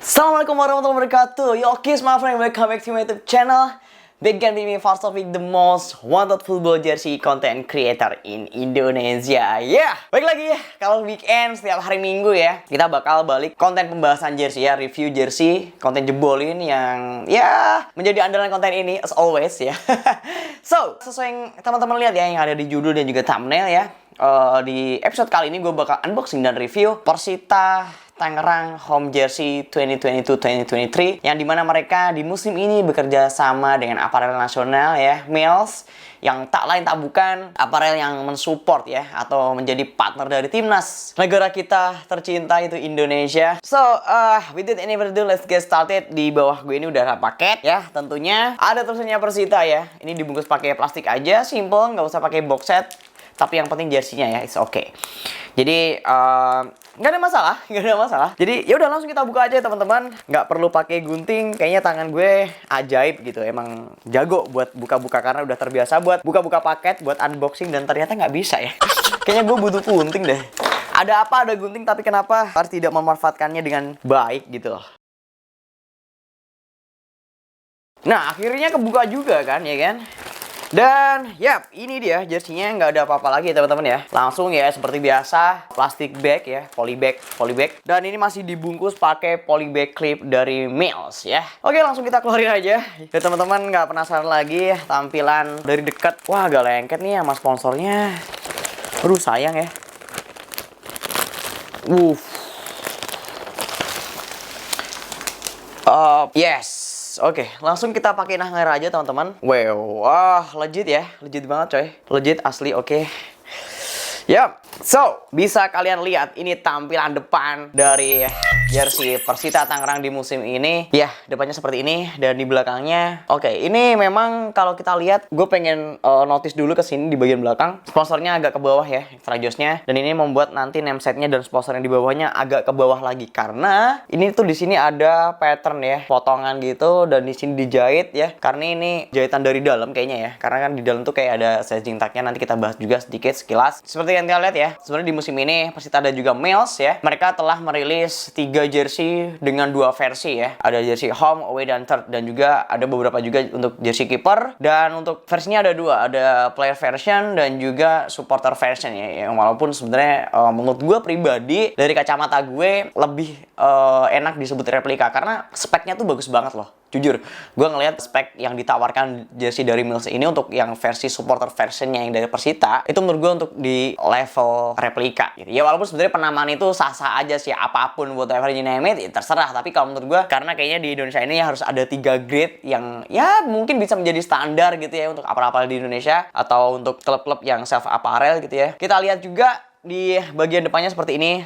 Assalamualaikum warahmatullahi wabarakatuh. Yo kids, my friend, welcome back to my YouTube channel. Begin with me first of the most wanted football jersey content creator in Indonesia. Baik lagi kalau weekend setiap hari Minggu ya, kita bakal balik konten pembahasan jersey ya, review jersey, konten jebolin yang menjadi andalan konten ini as always ya. So, sesuai yang teman-teman lihat ya yang ada di judul dan juga thumbnail ya. Di episode kali ini gue bakal unboxing dan review Persita Tangerang home jersey 2022-2023 yang dimana mereka di musim ini bekerja sama dengan aparel nasional ya, Mills, yang tak lain tak bukan aparel yang mensupport ya atau menjadi partner dari timnas negara kita tercinta itu Indonesia. So, without any further ado, let's get started. Di bawah gue ini udah ada paket ya, tentunya ada tulisannya Persita ya. Ini dibungkus pakai plastik aja, simple, nggak usah pakai box set. Tapi yang penting jersinya ya, it's okay. Jadi nggak ada masalah. Jadi ya udah langsung kita buka aja teman-teman. Nggak perlu pakai gunting. Kayaknya tangan gue ajaib gitu. Emang jago buat buka-buka karena udah terbiasa buat buka-buka paket, buat unboxing dan ternyata nggak bisa ya. Kayaknya gue butuh gunting deh. Ada apa ada gunting tapi kenapa harus tidak memanfaatkannya dengan baik gitu loh. Nah akhirnya kebuka juga kan ya kan. Dan ini dia jersinya, nggak ada apa-apa lagi teman-teman ya. Langsung ya seperti biasa plastik bag ya, polybag. Dan ini masih dibungkus pakai polybag clip dari Mills ya. Oke, langsung kita keluarin aja. Ya teman-teman nggak penasaran lagi tampilan dari dekat. Wah agak lengket nih sama sponsornya. Aduh sayang ya. Yes. Oke, langsung kita pakai hanger aja teman-teman. Wow, legit ya, legit banget coy, legit asli. Oke. So bisa kalian lihat ini tampilan depan dari jersey Persita Tangerang di musim ini. Ya, depannya seperti ini dan di belakangnya. Oke, ini memang kalau kita lihat, gue pengen notice dulu ke sini di bagian belakang. Sponsornya agak ke bawah ya, Frajosnya. Dan ini membuat nanti namesetnya dan sponsor yang di bawahnya agak ke bawah lagi karena ini tuh di sini ada pattern ya, potongan gitu dan di sini dijahit ya. Karena ini jahitan dari dalam kayaknya ya. Karena kan di dalam tuh kayak ada staging tagnya, nanti kita bahas juga sedikit sekilas. Seperti yang kita lihat ya, sebenarnya di musim ini Persita dan juga Mills ya, mereka telah merilis 3 jersey dengan 2 versi ya. Ada jersey home, away, dan third. Dan juga ada beberapa juga untuk jersey keeper. Dan untuk versinya ada 2. Ada player version dan juga supporter version ya. Yang walaupun sebenarnya menurut gue pribadi, dari kacamata gue lebih enak disebut replika. Karena speknya tuh bagus banget loh. Jujur, gue ngelihat spek yang ditawarkan jersey dari Mills ini untuk yang versi supporter versionnya yang dari Persita, itu menurut gue untuk di level replika gitu. Ya walaupun sebenarnya penamaan itu sah-sah aja sih, apapun whatever you name it, ya terserah. Tapi kalau menurut gue, karena kayaknya di Indonesia ini harus ada 3 grade yang ya mungkin bisa menjadi standar gitu ya untuk apparel di Indonesia atau untuk klub-klub yang self apparel gitu ya. Kita lihat juga di bagian depannya seperti ini,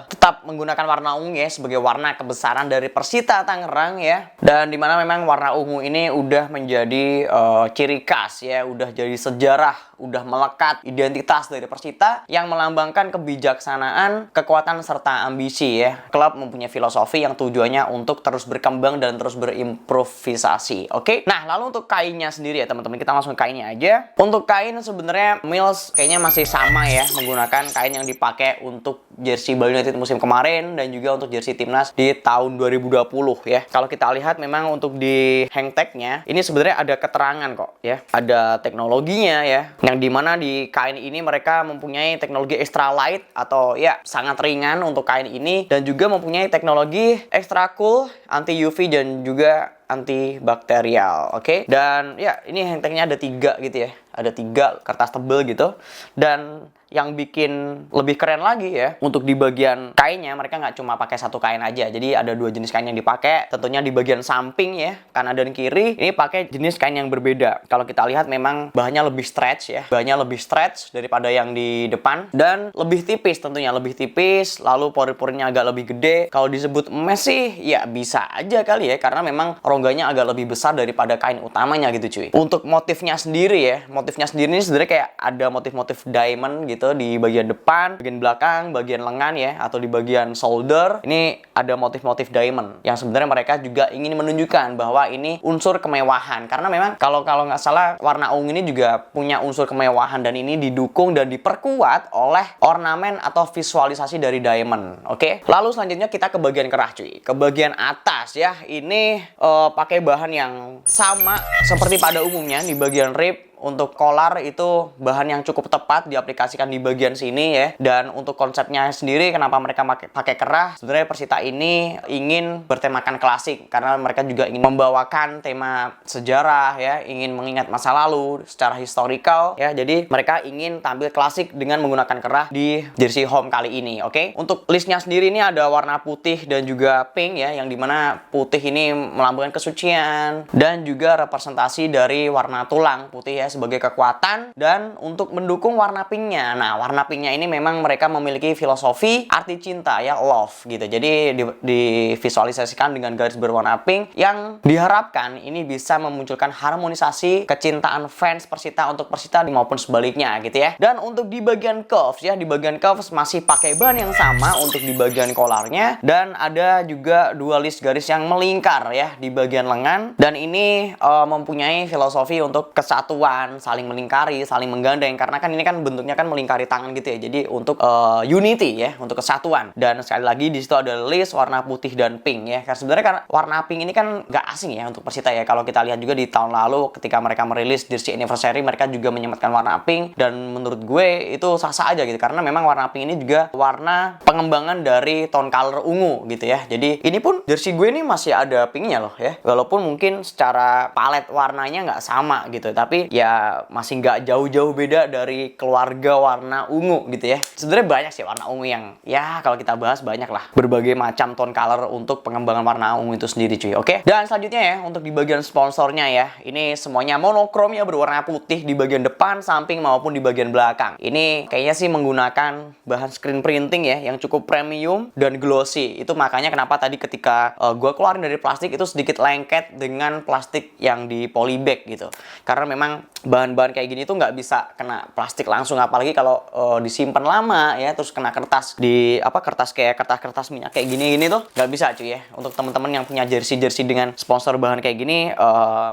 tetap menggunakan warna ungu ya sebagai warna kebesaran dari Persita Tangerang ya. Dan dimana memang warna ungu ini udah menjadi ciri khas ya, udah jadi sejarah, udah melekat identitas dari Persita yang melambangkan kebijaksanaan, kekuatan serta ambisi ya. Klub mempunyai filosofi yang tujuannya untuk terus berkembang dan terus berimprovisasi. Oke. Nah, lalu untuk kainnya sendiri ya teman-teman, kita langsung ke kainnya aja. Untuk kain sebenarnya Mills kayaknya masih sama ya, menggunakan kain yang dipakai untuk jersey Bali United musim kemarin dan juga untuk jersey timnas di tahun 2020 ya. Kalau kita lihat memang untuk di hang tag-nya ini sebenarnya ada keterangan kok ya. Ada teknologinya ya. Yang dimana di kain ini mereka mempunyai teknologi extra light atau ya sangat ringan untuk kain ini, dan juga mempunyai teknologi extra cool, anti UV dan juga antibakterial. Oke. Dan ya ini hang tag-nya ada 3 gitu ya. Ada 3 kertas tebel gitu. Dan yang bikin lebih keren lagi ya, untuk di bagian kainnya mereka nggak cuma pakai 1 kain aja. Jadi ada 2 jenis kain yang dipakai. Tentunya di bagian samping ya, kanan dan kiri, ini pakai jenis kain yang berbeda. Kalau kita lihat memang bahannya lebih stretch ya. Bahannya lebih stretch daripada yang di depan. Dan lebih tipis tentunya, lebih tipis. Lalu pori-porinya agak lebih gede. Kalau disebut emas sih, ya bisa aja kali ya. Karena memang rongganya agak lebih besar daripada kain utamanya gitu cuy. Untuk motifnya sendiri ya, motif-motifnya sendiri ini sebenarnya kayak ada motif-motif diamond gitu di bagian depan, bagian belakang, bagian lengan ya, atau di bagian shoulder. Ini ada motif-motif diamond yang sebenarnya mereka juga ingin menunjukkan bahwa ini unsur kemewahan. Karena memang kalau nggak salah warna ungu ini juga punya unsur kemewahan, dan ini didukung dan diperkuat oleh ornamen atau visualisasi dari diamond. Oke. Lalu selanjutnya kita ke bagian kerah cuy. Ke bagian atas ya. Ini pakai bahan yang sama seperti pada umumnya di bagian rib. Untuk collar itu bahan yang cukup tepat diaplikasikan di bagian sini ya. Dan untuk konsepnya sendiri kenapa mereka pakai kerah, sebenarnya Persita ini ingin bertemakan klasik karena mereka juga ingin membawakan tema sejarah ya, ingin mengingat masa lalu secara historical ya. Jadi mereka ingin tampil klasik dengan menggunakan kerah di jersey home kali ini. Oke. Untuk listnya sendiri ini ada warna putih dan juga pink ya, yang dimana putih ini melambangkan kesucian dan juga representasi dari warna tulang putih ya sebagai kekuatan, dan untuk mendukung warna pinknya. Nah, warna pinknya ini memang mereka memiliki filosofi arti cinta ya, love gitu. Jadi divisualisasikan dengan garis berwarna pink yang diharapkan ini bisa memunculkan harmonisasi kecintaan fans Persita untuk Persita maupun sebaliknya gitu ya. Dan untuk di bagian cuffs ya, di bagian cuffs masih pakai bahan yang sama untuk di bagian collarnya, dan ada juga dua list garis yang melingkar ya di bagian lengan, dan ini mempunyai filosofi untuk kesatuan, saling melingkari, saling menggandeng, karena kan ini kan bentuknya kan melingkari tangan gitu ya. Jadi untuk unity ya, untuk kesatuan. Dan sekali lagi di situ ada list warna putih dan pink ya. Karena sebenarnya kan warna pink ini kan nggak asing ya untuk Persita ya. Kalau kita lihat juga di tahun lalu ketika mereka merilis jersey anniversary, mereka juga menyematkan warna pink, dan menurut gue itu sah-sah aja gitu, karena memang warna pink ini juga warna pengembangan dari tone color ungu gitu ya. Jadi ini pun jersey gue ini masih ada pinknya loh ya, walaupun mungkin secara palet warnanya nggak sama gitu, tapi ya masih nggak jauh-jauh beda dari keluarga warna ungu gitu ya. Sebenarnya banyak sih warna ungu yang ya kalau kita bahas banyak lah, berbagai macam tone color untuk pengembangan warna ungu itu sendiri cuy. Oke. Dan selanjutnya ya, untuk di bagian sponsornya ya, ini semuanya monokrom ya, berwarna putih di bagian depan, samping maupun di bagian belakang. Ini kayaknya sih menggunakan bahan screen printing ya yang cukup premium dan glossy. Itu makanya kenapa tadi ketika gue keluarin dari plastik itu sedikit lengket dengan plastik yang di polybag gitu. Karena memang bahan-bahan kayak gini tuh nggak bisa kena plastik langsung, apalagi kalau disimpan lama ya, terus kena kertas di kertas kayak kertas minyak kayak gini tuh nggak bisa cuy ya. Untuk teman-teman yang punya jersey dengan sponsor bahan kayak gini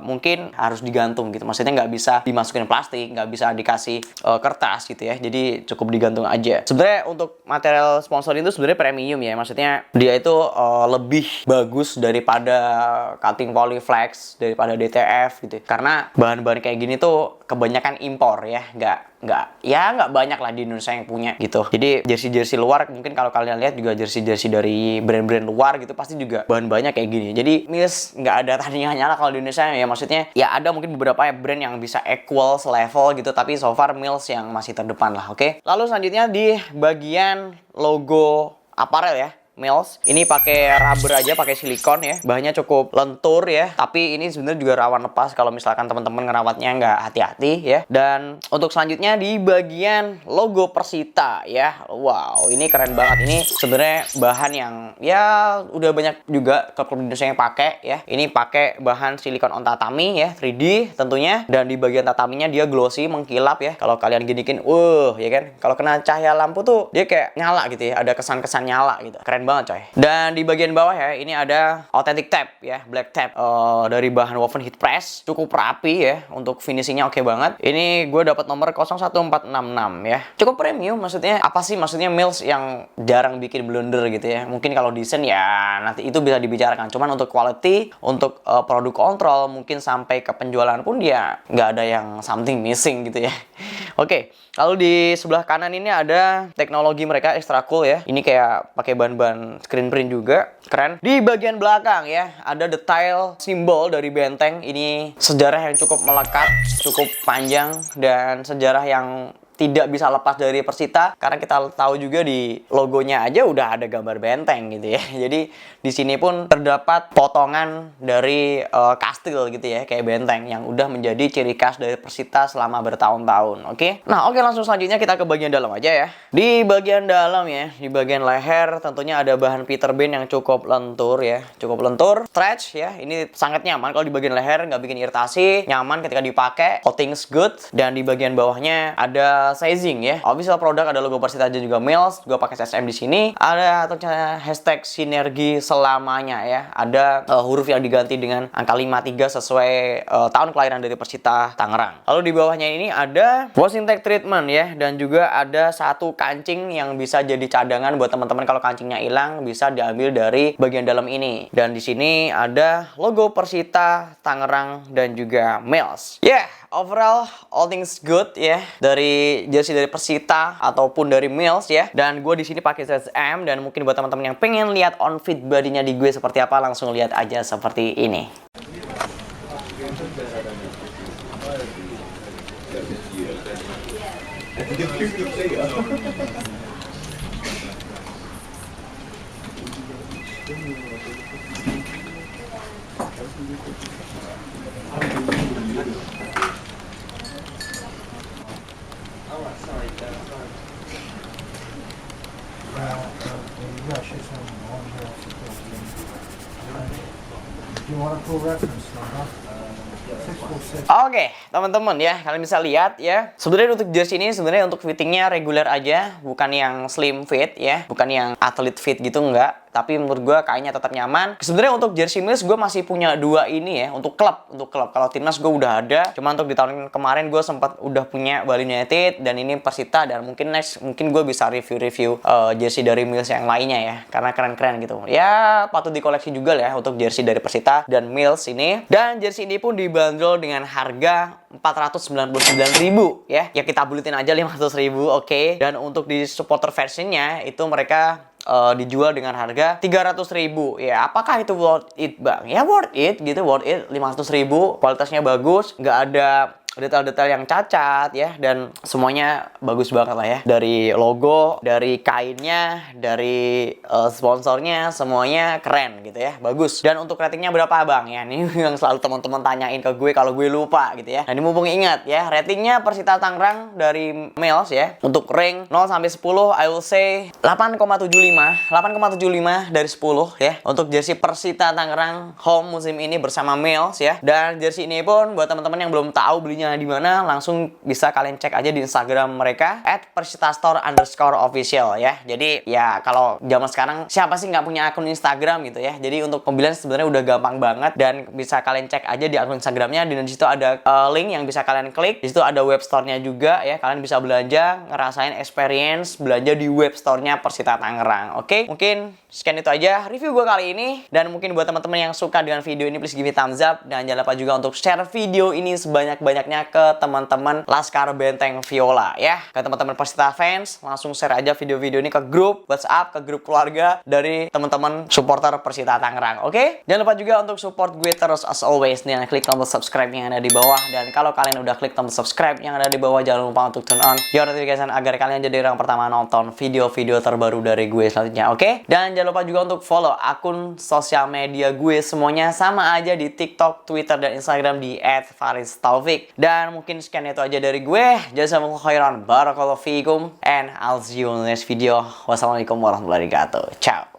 mungkin harus digantung gitu, maksudnya nggak bisa dimasukin plastik, nggak bisa dikasih kertas gitu ya, jadi cukup digantung aja. Sebenarnya untuk material sponsor itu sebenarnya premium ya, maksudnya dia itu lebih bagus daripada cutting polyflex, daripada DTF gitu, karena bahan-bahan kayak gini tuh kebanyakan impor ya, nggak banyak lah di Indonesia yang punya gitu. Jadi jersey luar mungkin kalau kalian lihat juga jersey dari brand-brand luar gitu pasti juga bahan-bahannya kayak gini. Jadi Mills nggak ada tandingannya lah kalau di Indonesia ya, maksudnya ya ada mungkin beberapa brand yang bisa equal selevel gitu, tapi so far Mills yang masih terdepan lah. Oke. Lalu selanjutnya di bagian logo aparel ya, Mills ini pakai rubber aja, pakai silikon ya, bahannya cukup lentur ya, tapi ini sebenarnya juga rawan lepas kalau misalkan teman-teman ngerawatnya nggak hati-hati ya. Dan untuk selanjutnya di bagian logo Persita ya, wow ini keren banget. Ini sebenarnya bahan yang ya udah banyak juga klub Indonesia yang pakai ya. Ini pakai bahan silikon on tatami ya, 3D tentunya, dan di bagian tataminya dia glossy, mengkilap ya. Kalau kalian ginikin, ya kan, kalau kena cahaya lampu tuh dia kayak nyala gitu ya, ada kesan-kesan nyala gitu, keren banget coy. Dan di bagian bawah ya, ini ada authentic tab ya, black tab dari bahan woven heat press, cukup rapi ya, untuk finishingnya oke banget. Ini gue dapat nomor 01466 ya, cukup premium. Maksudnya apa sih, maksudnya Mills yang jarang bikin blunder gitu ya. Mungkin kalau desain ya nanti itu bisa dibicarakan, cuman untuk quality, untuk produk kontrol, mungkin sampai ke penjualan pun dia nggak ada yang something missing gitu ya. Oke. Lalu di sebelah kanan ini ada teknologi mereka extra cool ya. Ini kayak pakai bahan-bahan screen print juga, keren. Di bagian belakang ya ada detail simbol dari benteng. Ini sejarah yang cukup melekat, cukup panjang, dan sejarah yang tidak bisa lepas dari Persita karena kita tahu juga di logonya aja udah ada gambar benteng gitu ya. Jadi di sini pun terdapat potongan dari kastil gitu ya, kayak benteng yang udah menjadi ciri khas dari Persita selama bertahun-tahun. Oke. Nah, oke, langsung selanjutnya kita ke bagian dalam aja ya. Di bagian dalam ya, di bagian leher tentunya ada bahan Peterbilt yang cukup lentur ya, cukup lentur, stretch ya. Ini sangat nyaman kalau di bagian leher, nggak bikin iritasi, nyaman ketika dipakai, coating's good. Dan di bagian bawahnya ada sizing ya. Official product ada logo Persita dan juga Mills, juga pakai SSM di sini. Ada tentunya hashtag sinergi selamanya ya. Ada huruf yang diganti dengan angka 53 sesuai tahun kelahiran dari Persita Tangerang. Lalu di bawahnya ini ada washing tag treatment ya, dan juga ada satu kancing yang bisa jadi cadangan buat teman-teman kalau kancingnya hilang bisa diambil dari bagian dalam ini. Dan di sini ada logo Persita Tangerang dan juga Mills. Overall all things good ya dari jersey dari Persita ataupun dari Mills ya. Dan gue di sini pakai size M, dan mungkin buat teman-teman yang pengen lihat on fit bodinya di gue seperti apa, langsung lihat aja seperti ini. Oke, teman-teman ya, kalian bisa lihat ya. Sebenarnya untuk jersey ini sebenarnya untuk fittingnya reguler aja, bukan yang slim fit ya, bukan yang athlete fit gitu, enggak. Tapi menurut gue kayaknya tetap nyaman. Sebenarnya untuk jersey Mills gue masih punya 2 ini ya, untuk klub. Kalau timnas gue udah ada. Cuma untuk di tahun kemarin gue sempat udah punya Bali United, dan ini Persita, dan mungkin next mungkin gue bisa review jersey dari Mills yang lainnya ya, karena keren-keren gitu. Ya patut dikoleksi juga lah ya untuk jersey dari Persita dan Mills ini. Dan jersey ini pun dibanderol dengan harga 499.000 ya. Ya kita bulitin aja 500.000, oke. Dan untuk di supporter versionnya itu mereka dijual dengan harga 300.000 ya. Apakah itu worth it bang? Ya worth it gitu, worth it. 500.000, kualitasnya bagus, nggak ada detail-detail yang cacat ya, dan semuanya bagus banget lah ya, dari logo, dari kainnya, dari sponsornya, semuanya keren gitu ya, bagus. Dan untuk ratingnya berapa bang ya, ini yang selalu teman-teman tanyain ke gue kalau gue lupa gitu ya. Nah ini mumpung ingat ya, ratingnya Persita Tangerang dari Mills ya, untuk rank 0 sampai 10 I will say 8,75 dari 10 ya, untuk jersey Persita Tangerang home musim ini bersama Mills ya. Dan jersey ini pun buat teman-teman yang belum tahu belinya di mana, langsung bisa kalian cek aja di Instagram mereka @persitastore_official ya. Jadi ya kalau zaman sekarang siapa sih nggak punya akun Instagram gitu ya. Jadi untuk pembelian sebenarnya udah gampang banget, dan bisa kalian cek aja di akun Instagramnya. Dan di situ ada link yang bisa kalian klik. Di situ ada web store-nya juga ya. Kalian bisa belanja, ngerasain experience belanja di web store-nya Persita Tangerang. Oke, mungkin sekian itu aja review gue kali ini. Dan mungkin buat teman-teman yang suka dengan video ini, please give me thumbs up, dan jangan lupa juga untuk share video ini sebanyak-banyaknya ke teman-teman Laskar Benteng Viola ya, ke teman-teman Persita fans. Langsung share aja video-video ini ke grup WhatsApp, ke grup keluarga dari teman-teman supporter Persita Tangerang. Oke, jangan lupa juga untuk support gue terus as always dengan klik tombol subscribe yang ada di bawah. Dan kalau kalian udah klik tombol subscribe yang ada di bawah, jangan lupa untuk turn on your notification agar kalian jadi orang pertama nonton video-video terbaru dari gue selanjutnya. Oke, dan jangan lupa juga untuk follow akun sosial media gue semuanya sama aja di TikTok, Twitter, dan Instagram di @faristaufik. Dan mungkin sekian itu aja dari gue. Jazakumullah khairan, barakallahu fiikum, and I'll see you in the next video. Wassalamualaikum warahmatullahi wabarakatuh. Ciao.